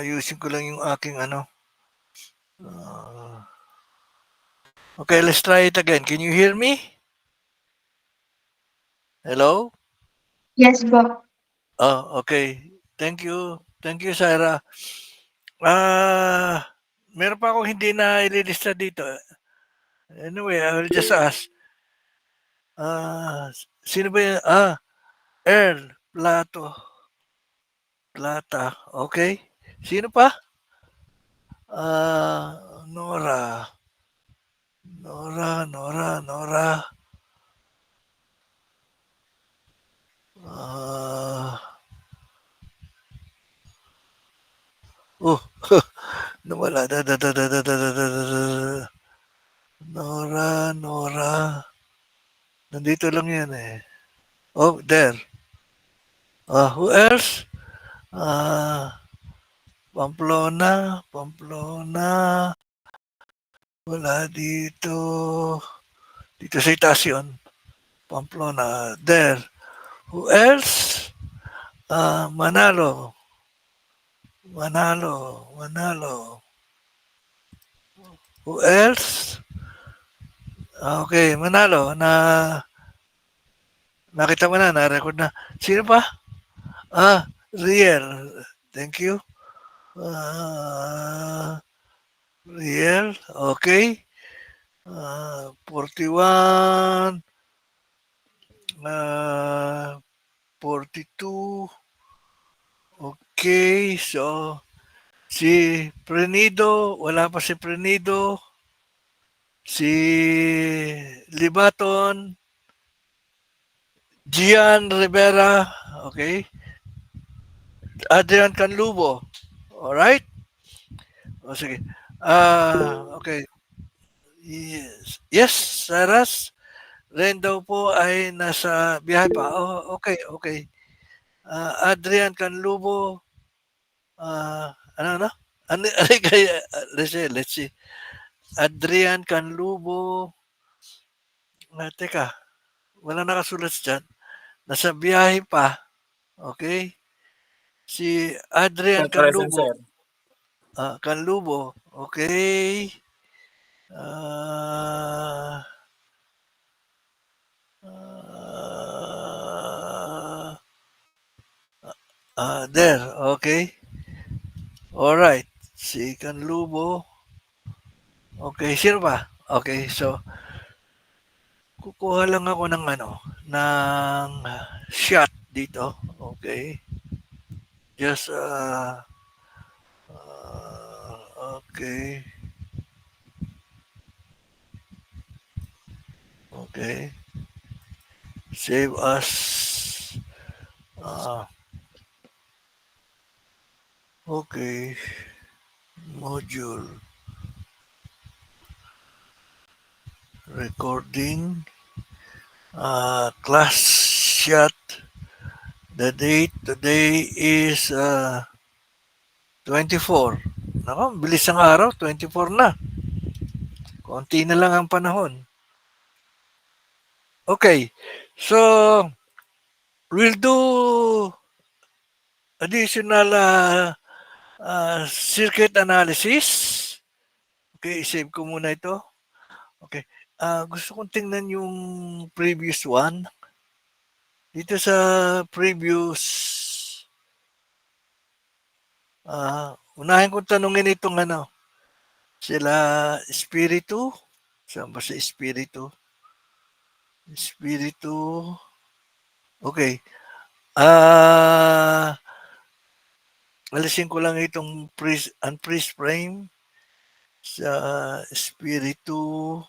Ayusin ko lang yung aking ano. Okay, let's try it again. Can you hear me? Hello? Yes po. Oh, okay. Thank you. Thank you, Sarah. Meron pa akong hindi na ililista dito. Anyway, I will just ask. Sino ba yun? Earl Plata. Okay. Sino pa? Nora. Nora. Oh, nawala. Nora. Nandito lang yan eh. Oh, there. Who else? Pamplona. Wala dito. Dito sa itaas yun. Pamplona. There. Who else? Manalo. Who else? Okay, Manalo. Nakita mo na, na-record na. Sino pa? Riel. Thank you. Riel. Okay. 41. 42. Okay, so si Prenido, wala pa si Prenido. Si Libaton, Gian Rivera, okay. Adrian Canlubo, alright? O sige. Okay. Yes, Saras. Ren daw po ay nasa biyahe pa. Oh, okay. Adrian Canlubo, ano? Ano kaya, let's see. Adrian Canlubo, teka, wala nakasulat dyan. Nasa biyahe pa. Okay? Si Adrian Present, Canlubo. sir. Canlubo. Okay. Uh, there. Okay. Alright. Si Canlubo. Okay. Sino ba? Okay. So, kukuha lang ako ng ng shot dito. Okay. Just, okay. Okay. Save as. Okay. Module. Recording. Class shot. The date today is 24. Nako, bilis ng araw, 24 na. Konti na lang ang panahon. Okay. So, we'll do additional circuit analysis. Okay, save ko muna ito. Okay. Gusto kong tingnan yung previous one. Dito sa previous, unahin kong tanungin itong sila Espiritu. Saan ba sa Espiritu? Espiritu. Okay. Alisin ko lang itong unpreased frame sa Espiritu.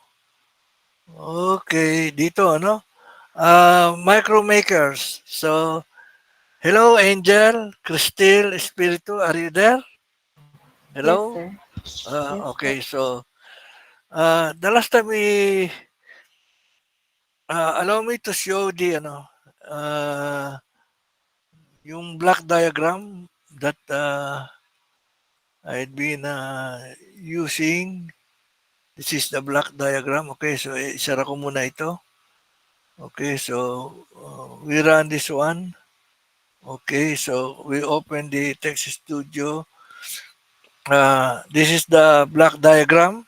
Okay. Dito, Micro Makers. So, hello, Angel, Cristel, Espiritu. Are you there? Yes, Hello? sir. Yes Okay. po. So, the last time allow me to show the, yung black diagram that I'd been using. This is the black diagram. Okay, so isara ko muna ito. Okay, so we run this one. Okay, so we open the Text Studio. This is the block diagram.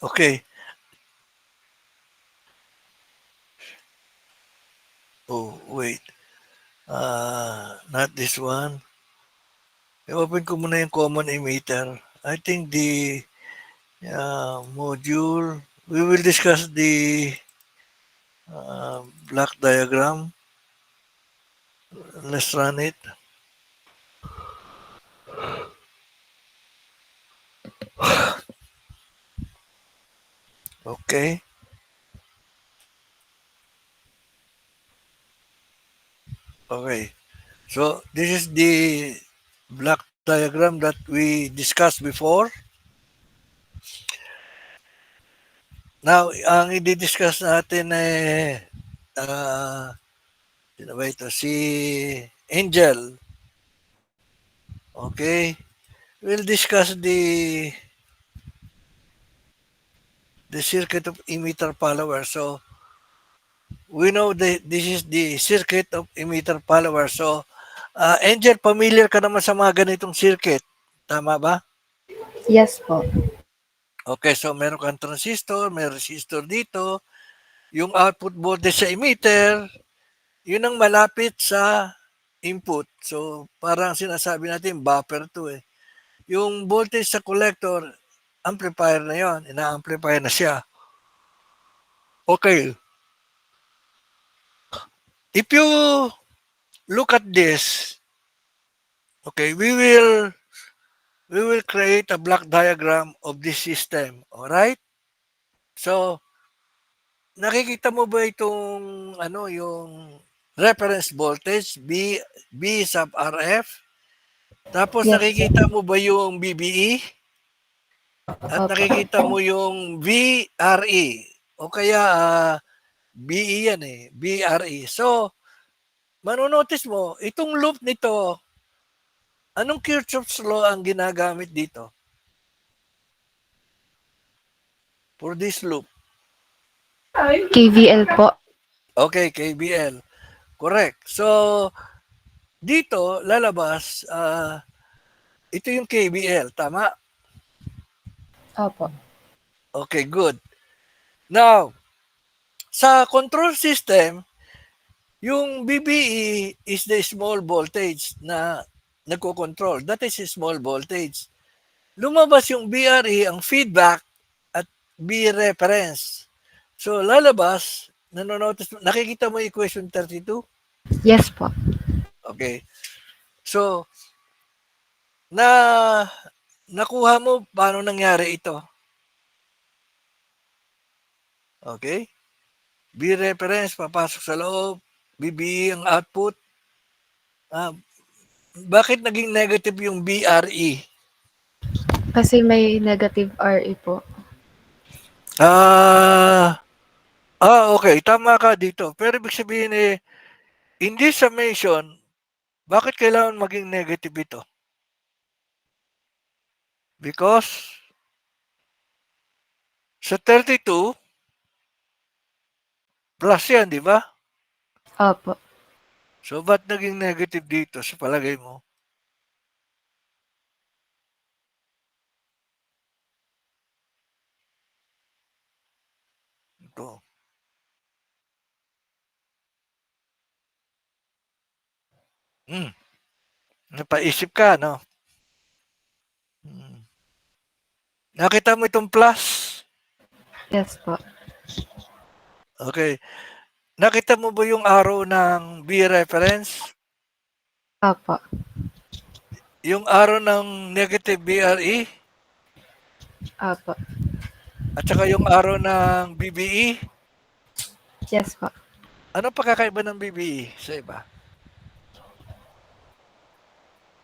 Okay. Oh, wait. Not this one. I-open ko muna yung common emitter. I think the module, we will discuss the block diagram. Let's run it. Okay. Okay. So this is the block diagram that we discussed before. Now, ang i-discuss natin sino ba ito? Si Angel. Okay. We'll discuss the circuit of emitter follower. So, we know that this is the circuit of emitter follower. So, Angel, familiar ka naman sa mga ganitong circuit. Tama ba? Yes po. Okay, so meron kang transistor, may resistor dito. Yung output voltage sa emitter, yun ang malapit sa input. So, parang sinasabi natin, buffer to eh. Yung voltage sa collector, amplifier na yon, ina-amplify na siya. Okay. If you look at this, okay, we will create a block diagram of this system. All right? So, nakikita mo ba itong yung reference voltage B sub RF? Tapos Yes, nakikita mo ba yung BBE? At Opo. nakikita mo yung VRE o kaya BE yan eh, BRE. So, manonotice mo, itong loop nito, anong Kirchhoff's law ang ginagamit dito? For this loop. KVL po. Okay, KBL. Correct. So, dito, lalabas, ito yung KBL. Tama? Opo. Okay, good. Now, sa control system, yung BBE is the small voltage na nagko-control. That is a small voltage. Lumabas yung BRE, ang feedback, at B reference. So, lalabas, nakikita mo equation 32? Yes po. Okay. So, nakuha mo paano nangyari ito? Okay? B reference, papasok sa loob, BBE ang output. Bakit naging negative yung BRE? Kasi may negative RE po. Okay. Tama ka dito. Pero ibig sabihin in this summation, bakit kailangan maging negative ito? Because sa 32, plus yan, di ba? Opo. So, ba't naging negative dito sa palagay mo? Ito. Napaisip ka, no? Nakita mo itong plus? Yes po. Okay. Nakita mo ba yung arrow ng B reference? Opo. Yung arrow ng negative BRE? Opo. At saka yung arrow ng BBE? Yes po. Ano pagkakaiba ng BBE sa iba?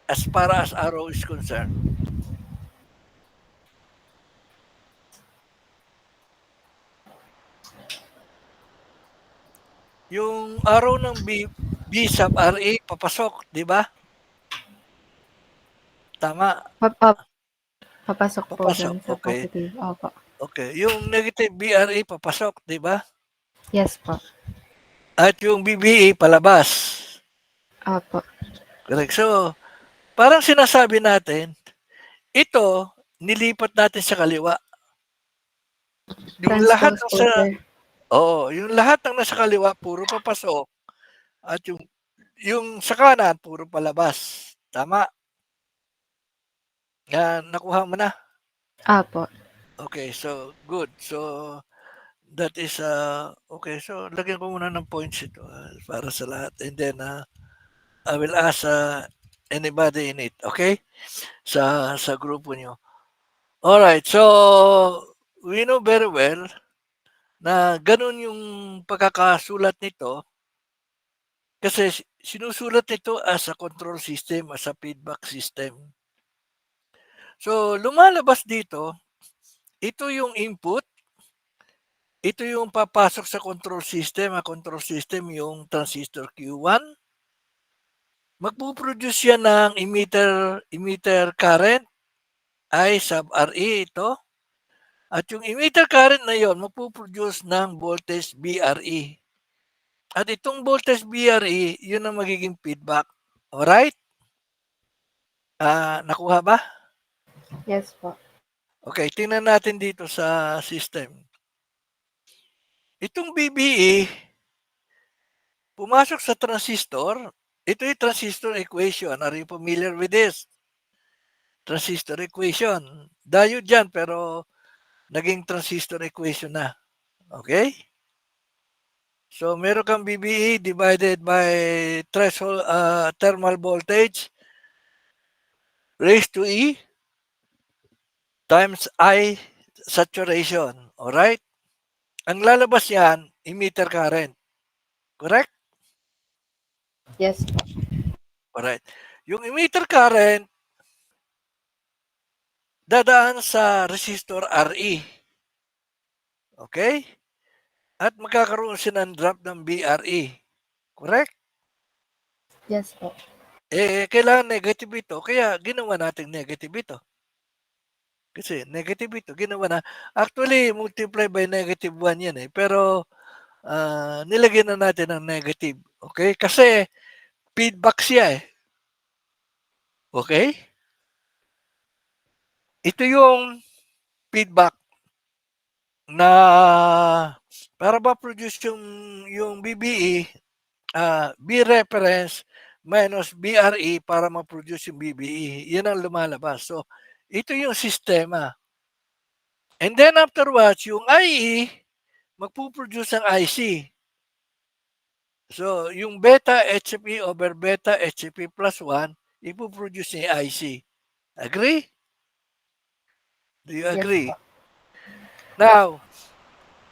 As far as arrow is concerned. Yung arrow ng B sub RA papasok, di ba? Tama. Papasok po Papasok, dun sa okay. positive. Opo. Okay. Yung negative BRA papasok, di ba? Yes po. At yung BBE palabas. Opo. Correct. So, parang sinasabi natin, ito, nilipat natin sa kaliwa. Yung lahat Transpose ng over. yung lahat ng nasa kaliwa, puro papasok. At yung sa kanan, puro palabas. Tama. Nakuha mo na? Apo. Okay, so good. So, that is, okay. So, lagyan ko muna ng points ito para sa lahat. And then, I will ask anybody in it, okay? Sa grupo nyo. Alright, so, we know very well na ganun yung pagkakasulat nito kasi sinusulat nito as a control system, as a feedback system. So, lumalabas dito, ito yung input, ito yung papasok sa control system. Ang control system yung transistor Q1. Magpuproduce yan ng emitter current, I sub RE ito. At yung emitter current na yon magpuproduce ng voltage BRE. At itong voltage BRE, yun ang magiging feedback. Alright? Nakuha ba? Yes po. Okay, tingnan natin dito sa system. Itong BBE, pumasok sa transistor. Ito yung transistor equation. Are you familiar with this? Transistor equation. Diode yan, pero naging transistor equation na. Okay? So, meron kang BBE divided by threshold thermal voltage raised to E times I saturation. Alright? Ang lalabas yan, emitter current. Correct? Yes po. Alright. Yung emitter current, dadaan sa resistor RE. Okay? At magkakaroon siya ng drop ng BRE. Correct? Yes po. Kailangan negative ito. Kaya ginawa natin negative ito. Kasi negative ito. Ginawa na. Actually, multiply by negative 1 yan eh. Pero, nilagyan na natin ng negative. Okay? Kasi, feedback siya eh. Okay? Ito yung feedback na para ma-produce yung BBE, B reference minus BRE para ma-produce yung BBE. Yan ang lumalabas. So, ito yung sistema. And then afterwards, yung IE, magpuproduce ng IC. So, yung beta HCP over beta HCP plus 1, ipoproduce niya yung IC. Agree? Do you agree? Yes po. Now,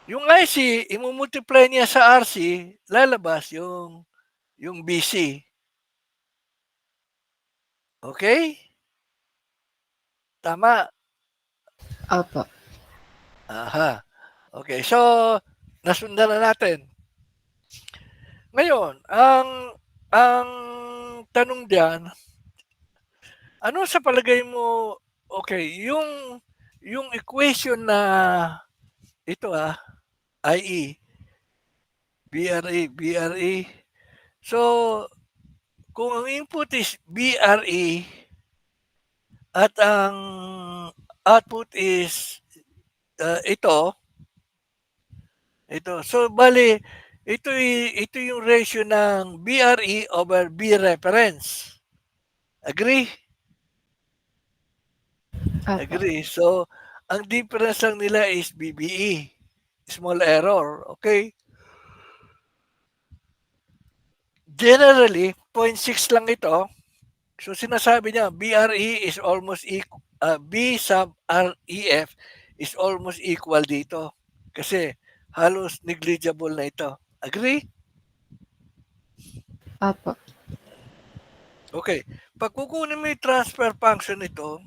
yung IC, imumultiply niya sa RC, lalabas yung BC. Okay? Tama? Opo. Aha. Okay, so, nasundan na natin. Ngayon, ang tanong diyan, ano sa palagay mo, okay, yung equation na ito IE, BRE. So, kung ang input is BRE at ang output is ito. So, bali, ito yung ratio ng BRE over B reference. Agree? Opo. Agree. So, ang difference lang nila is BBE. Small error. Okay? Generally, 0.6 lang ito. So, sinasabi niya, BRE is almost equal, B sub REF is almost equal dito. Kasi, halos negligible na ito. Agree? Opo. Okay. Pag kukunin mo yung transfer function nito,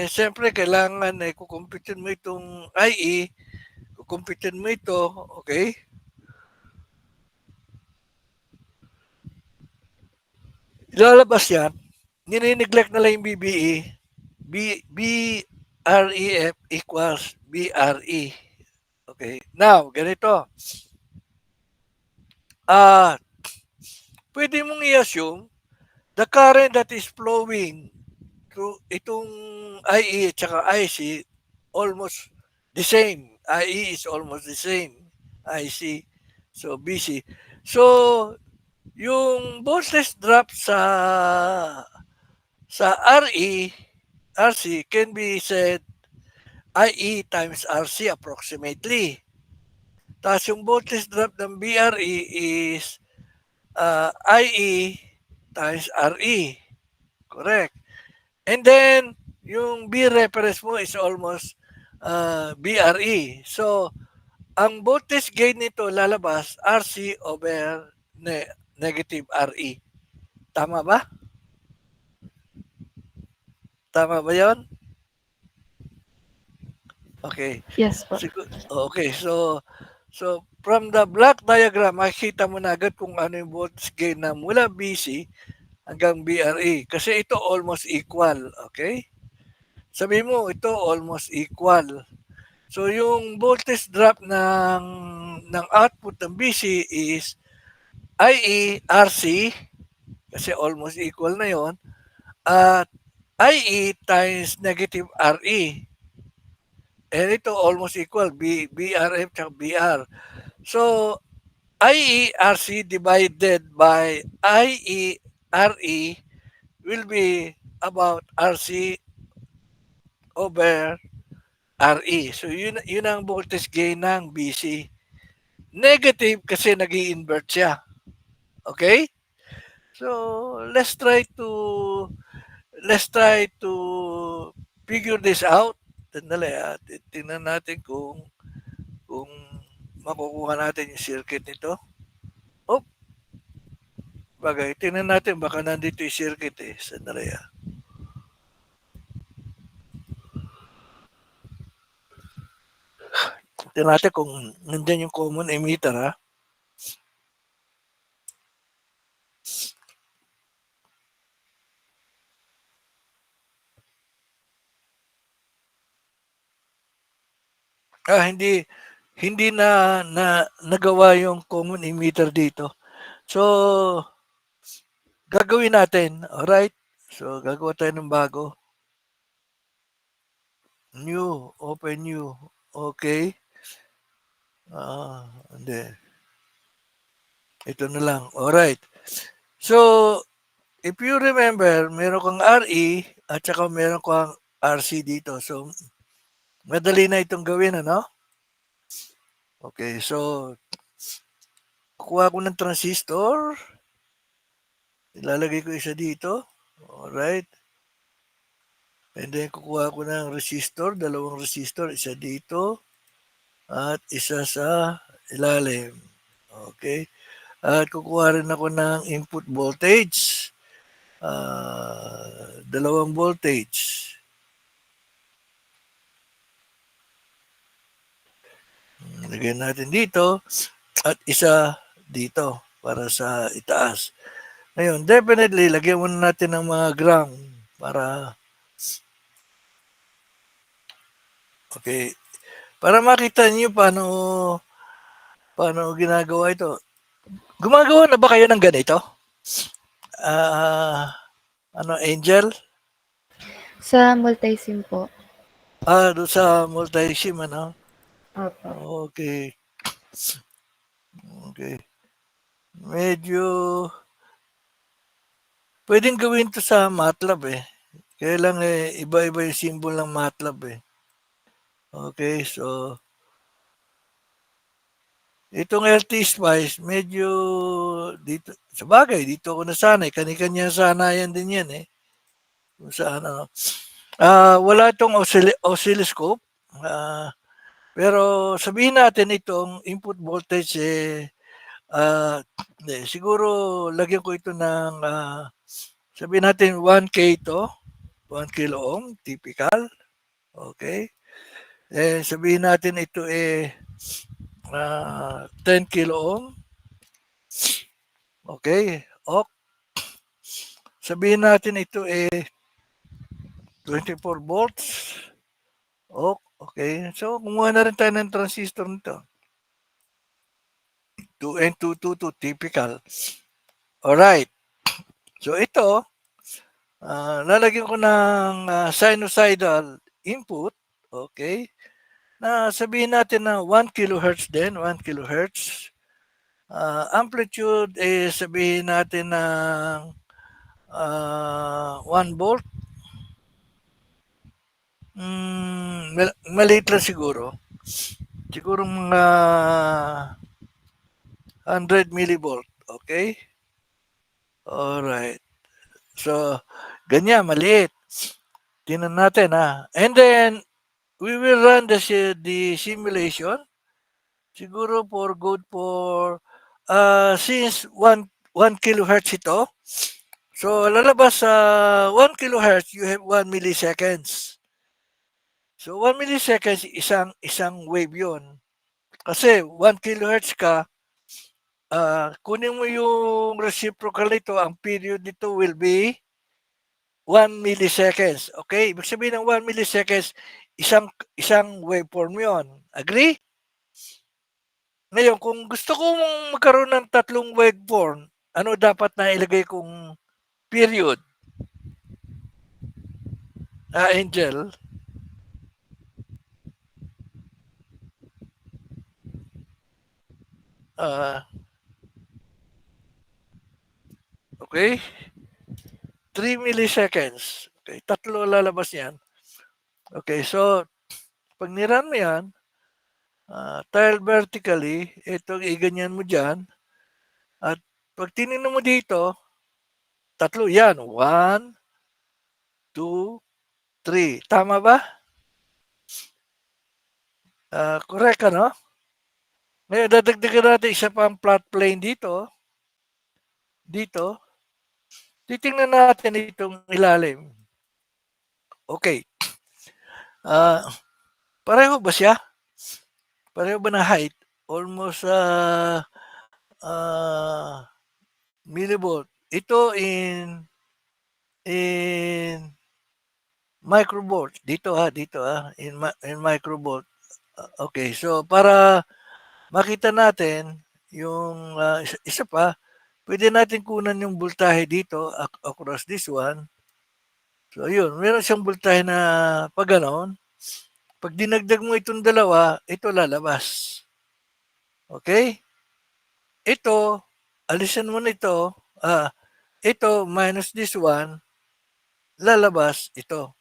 siyempre, kailangan kukumpitin mo itong IE, kukumpitin mo ito, okay? Ilalabas yan, ninineglect na lang yung BBE, BREF equals BRE. Okay, now, ganito. Pwede mong i-assume the current that is flowing through itong IE at saka IC almost the same. IE is almost the same. IC. So BC. So yung voltage drop sa RC can be said IE times RC approximately. Tapos yung voltage drop ng BRE is IE times RE. Correct. And then, yung B reference mo is almost BRE. So, ang voltage gain nito lalabas RC over negative RE. Tama ba? Tama ba yon? Okay. Yes po. Okay, so from the block diagram, makikita mo na agad kung ano yung voltage gain na mula BC hanggang BRE. Kasi ito almost equal. Okay? Sabi mo, ito almost equal. So yung voltage drop ng output ng BC is IE RC kasi almost equal na yon at IE times negative RE. And ito almost equal BRF at BR. So IE RC divided by IE RE will be about RC over RE. So yun ang voltage gain ng BC. Negative kasi nag-i-invert siya. Okay? So let's try to figure this out. Tandali tingnan natin kung makukuha natin yung circuit nito. Oh, bagay, tingnan natin baka nandito yung circuit eh. Sandali Tingnan natin kung nandyan yung common emitter ha. Hindi na nagawa yung common emitter dito. So gagawin natin, alright? So gagawa tayo ng bago. New, open new. Okay. Hindi. Ito na lang. Alright. So if you remember, meron kang RE at saka meron kang RC dito. So madali na itong gawin, ano? Okay, so kukuha ko ng transistor. Ilalagay ko isa dito. Alright. And then kukuha ko ng resistor, dalawang resistor, isa dito at isa sa ilalim. Okay. At kukuha rin ako ng input voltage. Dalawang voltage. Lagyan natin dito at isa dito para sa itaas. Ngayon, definitely, lagyan muna natin ng mga ground para okay. Para makita niyo paano ginagawa ito. Gumagawa na ba kayo ng ganito? Angel? Sa multisim po. Doon sa multi-sim, ano? Opo. Okay. Okay. Medyo pwedeng gawin to sa MATLAB eh. Kaya lang iba-iba yung symbol ng MATLAB eh. Okay, so itong LT-SPICE, medyo dito, sa bagay, dito ako nasanay. Kani-kanya sanayan din yan eh. Kung saan ano. Wala itong oscilloscope. Pero sabihin natin itong input voltage siguro lagyan ko ito ng sabihin natin 1K to. 1 kilo ohm, typical. Okay. Sabihin natin ito 10 kilo ohm. Okay. Sabihin natin ito 24 volts. Okay. So, kumuha na rin tayo ng transistor nito. 2N222, typical. Alright. So ito, lalagyan ko ng sinusoidal input, okay? Na sabihin natin na 1 kilohertz din, 1 kilohertz. Amplitude is sabihin natin ng 1 volt. Maliit lang siguro. Siguro mga 100 millivolt. Okay? Alright. So, ganyan, maliit. Tingnan natin ha. And then, we will run the simulation. Siguro for good for, since 1 kilohertz ito, so lalabas sa 1 kilohertz, you have 1 milliseconds. So 1 milliseconds, isang wave yun. Kasi 1 kilohertz ka, kunin mo yung reciprocal nito, ang period nito will be 1 milliseconds. Okay? Ibig sabihin ng 1 milliseconds, isang waveform yon. Agree? Ngayon, kung gusto kong magkaroon ng tatlong waveform, ano dapat na ilagay kong period? Angel? Okay? 3 milliseconds. Okay, tatlo lalabas yan. Okay, so pag niran mo yan, tile vertically, ito iganyan mo dyan. At pag tinignan mo dito, tatlo yan. 1, 2, 3. Tama ba? Correct ano? Ngayon, dadagdagan natin isa pang plot plane dito. Dito. Titingnan natin itong ilalim. Okay. Pareho ba siya? Pareho ba na height? Almost millivolt. Ito in microvolt. Dito in microvolt. Okay, so para makita natin yung isa pa, pwede natin kunan yung voltahe dito across this one. So yun, meron siyang voltahe na pag ganon. Pag dinagdag mo itong dalawa, ito lalabas. Okay? Ito, alisan mo nito, ito minus this one, lalabas ito.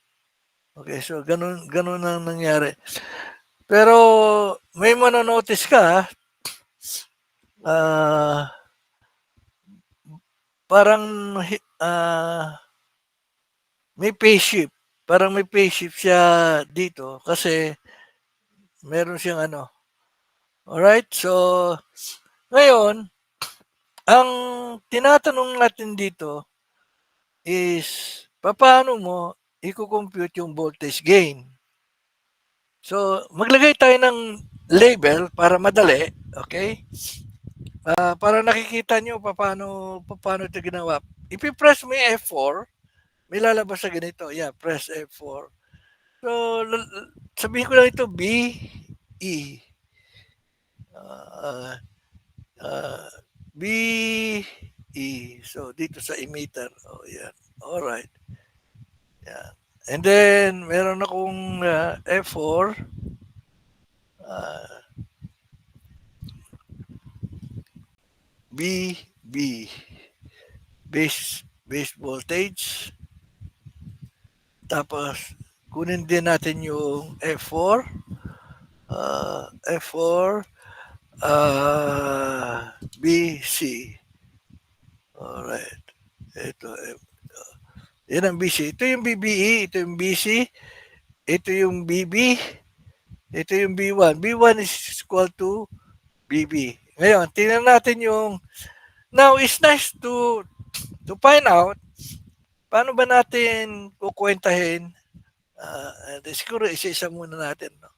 Okay, so ganun ang nangyari. Pero may manonotice ka, parang may phase shift. Parang may phase shift siya dito kasi meron siyang ano. Alright, so ngayon, ang tinatanong natin dito is paano mo i-compute yung voltage gain. So, maglagay tayo ng label para madali, okay? Para nakikita nyo paano ito ginawa. If you press mo yung F4, may lalabas sa ganito. Yeah, press F4. So, sabihin ko lang ito, B, E. B, E. So, dito sa emitter. Oh, yan. Alright. Yan. And then, meron akong F4. B, base voltage. Tapos, kunin din natin yung F4. F4, BC. Alright. Ito, yan ang BC. Ito yung BBE, ito yung BC, ito yung BB, ito yung B1. B1 is equal to BB. Ngayon, tingnan natin yung, now it's nice to find out paano ba natin kukwentahin. Siguro isa-isa muna natin. No?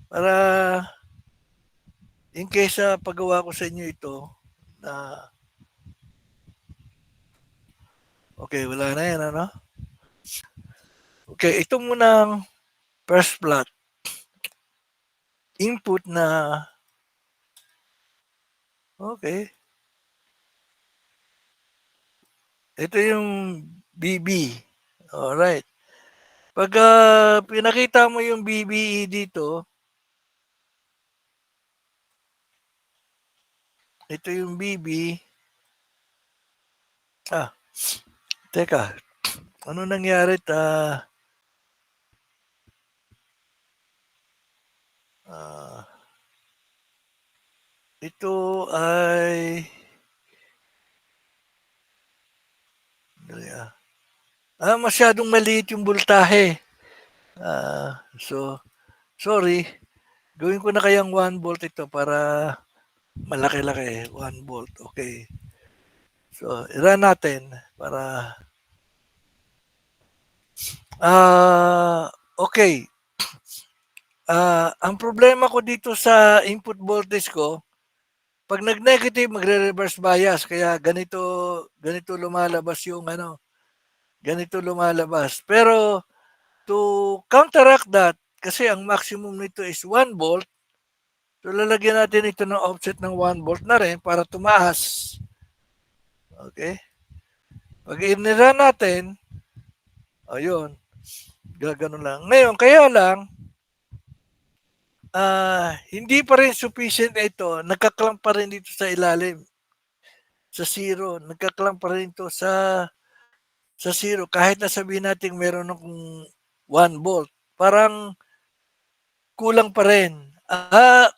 Para in case paggawa ko sa inyo ito na okay, wala na yan, ano? Okay, ito muna ang first plot. Input na okay. Ito yung BB. Alright. Pag pinakita mo yung BBE dito, ito yung BB. Teka. Ano nangyari? Ito ay masyadong maliit yung voltahe. So, sorry. Gawin ko na kayang 1 volt ito para malaki-laki. 1 volt. Okay. So, i-run natin para okay. Ang problema ko dito sa input voltage ko, pag nag-negative, magre-reverse bias. Kaya ganito lumalabas yung ganito lumalabas. Pero to counteract that, kasi ang maximum nito is 1 volt, so lalagyan natin ito ng offset ng 1 volt na rin para tumaas. Okay? Pag inira natin, ayun, gaganon lang. Ngayon, kaya lang, hindi pa rin sufficient ito. Nagkaklamp pa rin dito sa ilalim. Sa zero. Nagkaklamp pa rin ito sa zero. Kahit na sabihin natin meron ng 1 volt. Parang kulang pa rin.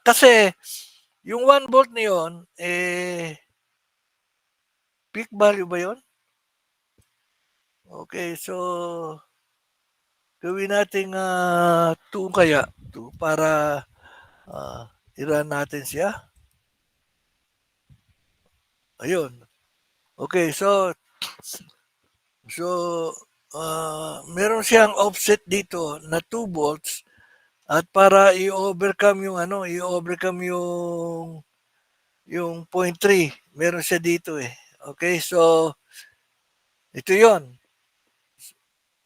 Kasi yung 1 volt na yun, peak value ba yun? Okay, so gawin natin 2 kaya. 2 para i-run natin siya. Ayun. Okay, so meron siyang offset dito na 2 volts at para i-overcome yung 0.3, meron siya dito eh. Okay, so ito 'yon.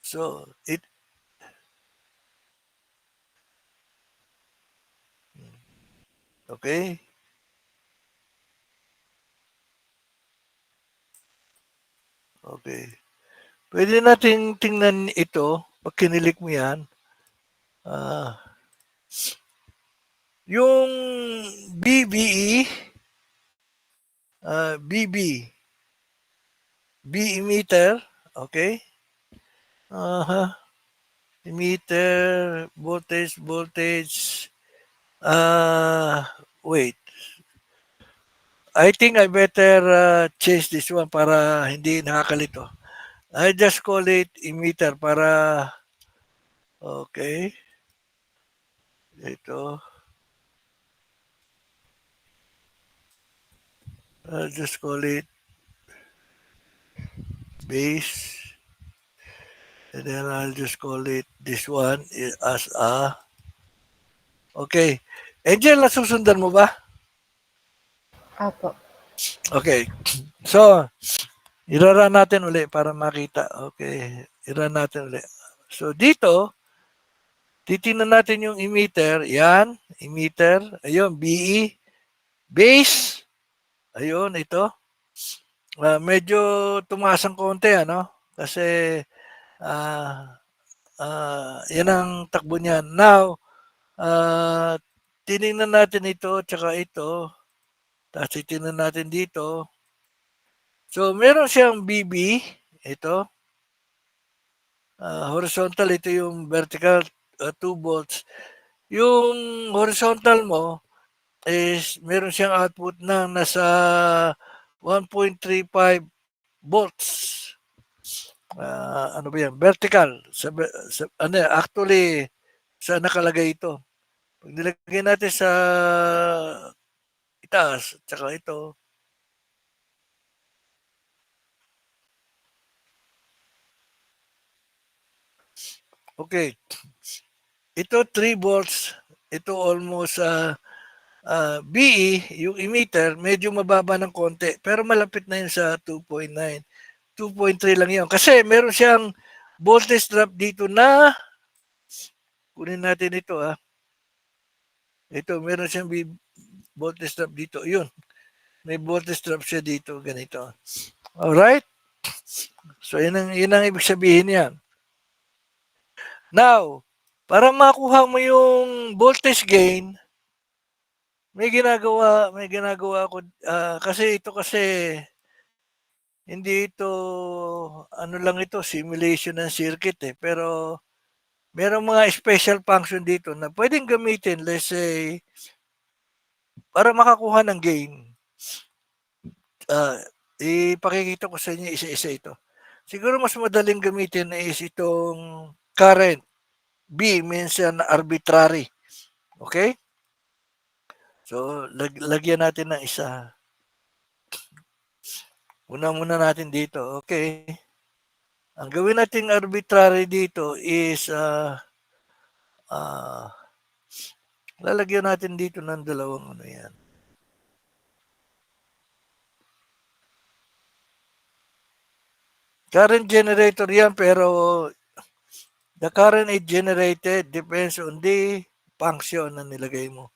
So okay. Okay. Pwede nating tingnan ito pag kinilik mo 'yan. Yung BBE, BB, B emitter, okay? Emitter, voltage, wait. I think I better change this one para hindi nakakalito. I just call it emitter para, okay. Ito. I'll just call it base. And then I'll just call it this one as a, okay. Angel, nasusundan mo ba? Apo. Okay. So, irara natin uli para makita. Okay. Irara natin uli. So, dito, titingnan natin yung emitter. Yan. Emitter. Ayun. BE. Base. Ayun. Ito. Medyo tumaas ang konti. Ano? Kasi, yan ang takbo niya. Now, tinignan natin ito. Tsaka ito. Tapos titingnan natin dito. So, meron siyang BB. Ito. Horizontal, ito yung vertical, 2 volts. Yung horizontal mo is meron siyang output na nasa 1.35 volts. Ano ba yan? Vertical. Actually, sa nakalagay ito. Pag nilagay natin sa itaas, tsaka ito, okay. Ito 3 volts. Ito almost BE, yung emitter, medyo mababa ng konti. Pero malapit na yun sa 2.9. 2.3 lang yun. Kasi meron siyang voltage drop dito na, kunin natin ito Ito, meron siyang voltage drop dito. Yun. May voltage drop siya dito, ganito. Alright? So, yun ang ibig sabihin yan. Now, para makuha mo yung voltage gain, may ginagawa ako, kasi hindi ito, ano lang ito, simulation ng circuit pero merong mga special function dito na pwedeng gamitin, let's say, para makakuha ng gain. Ipakikita ko sa inyo isa-isa ito. Siguro mas madaling gamitin is itong current. B means arbitrary. Okay? So, lagyan natin ng isa. Una muna natin dito. Okay? Ang gawin nating arbitrary dito is lalagyan natin dito ng dalawang ano yan. Current generator yan pero the current is generated depends on the function na nilagay mo.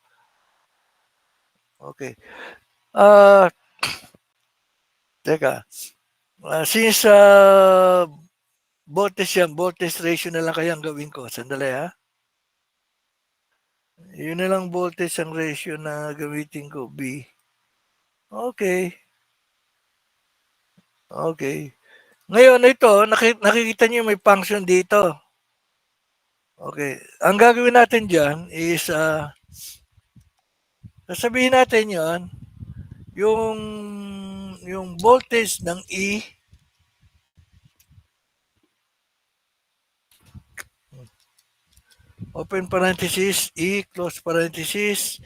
Okay. Teka. Since voltage ratio na lang kaya ang gawin ko. Sandali ha. Yun na lang voltage ang ratio na gamitin ko. B. Okay. Okay. Ngayon ito, nakikita niyo may function dito. Okay. Ang gagawin natin dyan is sasabihin natin yon yung voltage ng E open parenthesis, E, close parenthesis,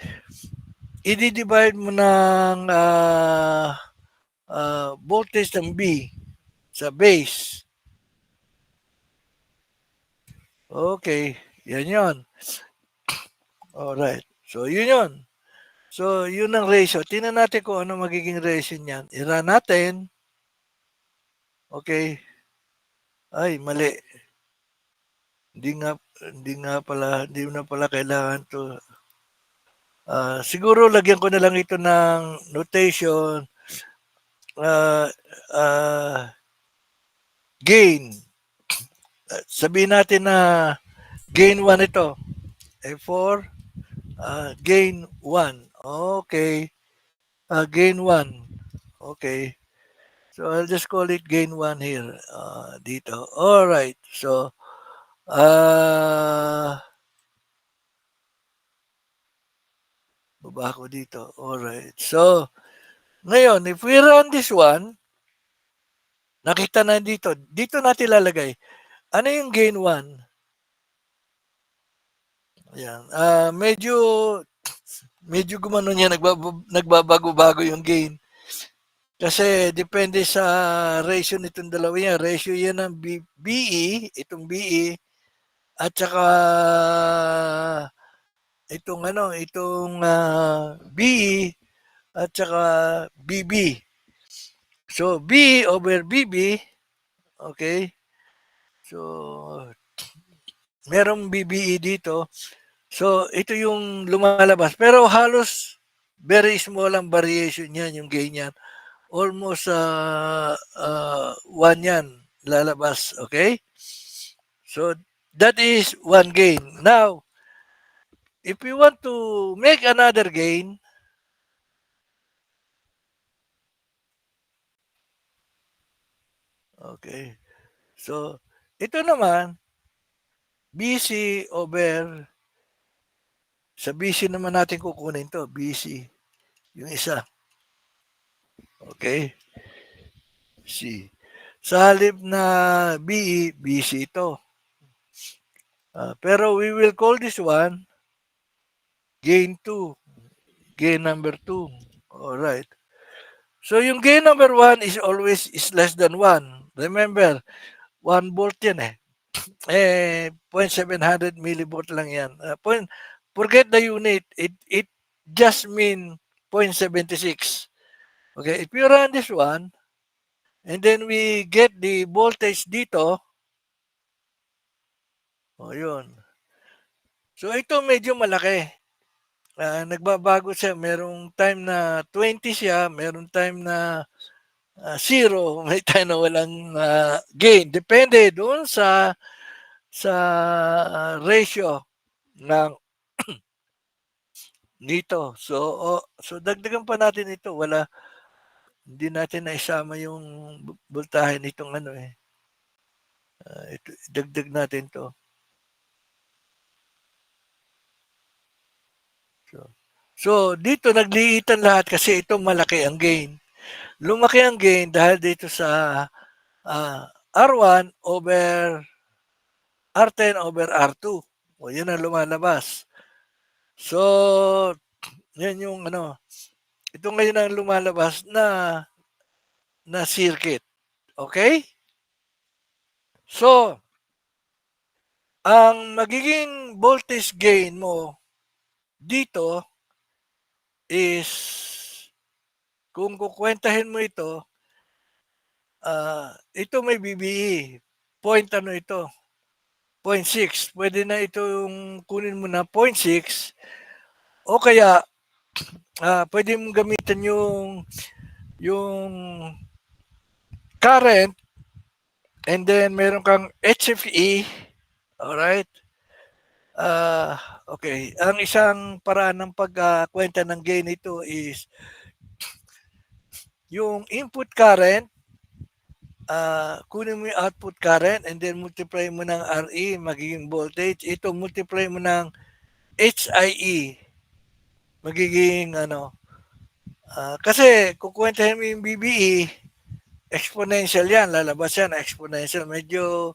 i-divide mo ng voltage ng B sa base. Okay, yan yon. Alright, so yun yon. So, yun ang ratio. Tingnan natin kung ano magiging ratio niyan. I-run natin. Okay. Ay, mali. Hindi na pala kailangan to. Siguro lagyan ko na lang ito ng notation gain. Sabihin natin na gain 1 ito. F4 gain 1. Okay. Gain 1. Okay. So I'll just call it gain 1 here. Dito. Alright. So baba ko dito. Alright. So ngayon, if we run this one, nakita na dito. Dito natin lalagay. Ano yung gain 1? Ayan. Medyo gumano niya, nagbabago-bago yung gain. Kasi depende sa ratio nitong dalawa yan. Ratio yan ng BE, itong BE, at saka itong BE, at saka BB. So, B over BB, okay? So, merong BBE dito. So, ito yung lumalabas. Pero halos very small ang variation yan, yung gain yan. Almost 1 yan lalabas. Okay? So, that is one gain. Now, if we want to make another gain, okay. So, ito naman, BC over, sa BC naman natin kukunin to, BC, yung isa. Okay? C. Sa halip na BE, BC ito. Pero we will call this one gain 2. Gain number 2. Alright. So yung gain number 1 is always less than 1. Remember, 1 volt yan 0.700 millivolt lang yan. Forget the unit. It just mean 0.76. Okay, if you run this one, and then we get the voltage dito, yun. So ito medyo malaki. Nagbabago siya. Merong time na 20 siya, merong time na zero, may time na walang gain. Depende doon sa ratio ng nito. So dagdagan pa natin ito. Hindi natin naisama yung voltahe nitong ano eh. Ito, dagdag natin to. So dito nagliitan lahat kasi ito malaki ang gain. Lumaki ang gain dahil dito sa R1 over R10 over R2. O yun ang lumalabas. So, yan yung ano. Ito ngayon ang lumalabas na circuit. Okay? So, ang magiging voltage gain mo dito is kung kukwentahin mo ito may BBE. Point ano ito? 0.6. Pwede na ito yung kunin mo na 0.6 o kaya pwede mong gamitin yung current and then meron kang HFE. Alright? Okay. Ang isang paraan ng pagkwenta ng gain ito is yung input current, kunin mo yung output current and then multiply mo ng RE, magiging voltage. Ito, multiply mo ng HIE, magiging ano. Kasi kukwentahin mo yung BBE, exponential yan, lalabas yan, exponential. Medyo,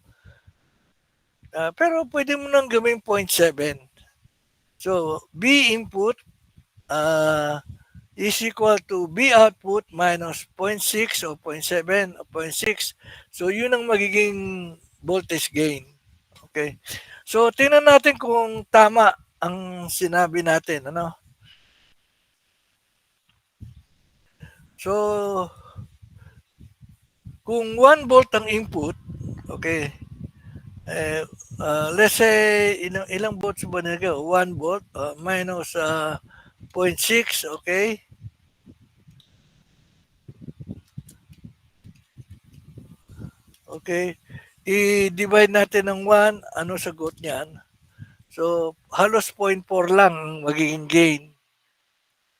pero pwede mo nang gawin 0.7. So, B input is equal to B output minus 0.6 o 0.7 o 0.6. So, yun ang magiging voltage gain. Okay. So, tingnan natin kung tama ang sinabi natin. Ano? So, kung 1 volt ang input, okay, let's say ilang volts ba nilagay? 1 volt minus 0.6, okay? Okay. I-divide natin ng 1, ano sagot niyan? So, halos 0.4 lang ang magiging gain.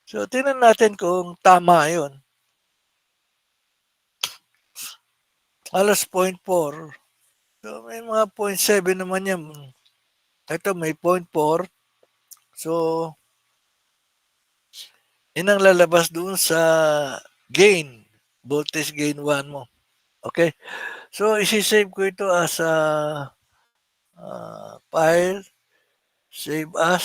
So, tingnan natin kung tama yon. Halos 0.4. So, may mga 0.7 naman yan. Ito may 0.4. So, yun ang lalabas doon sa gain. Voltage gain 1 mo. Okay? So, isi-save ko ito as a file. Save as.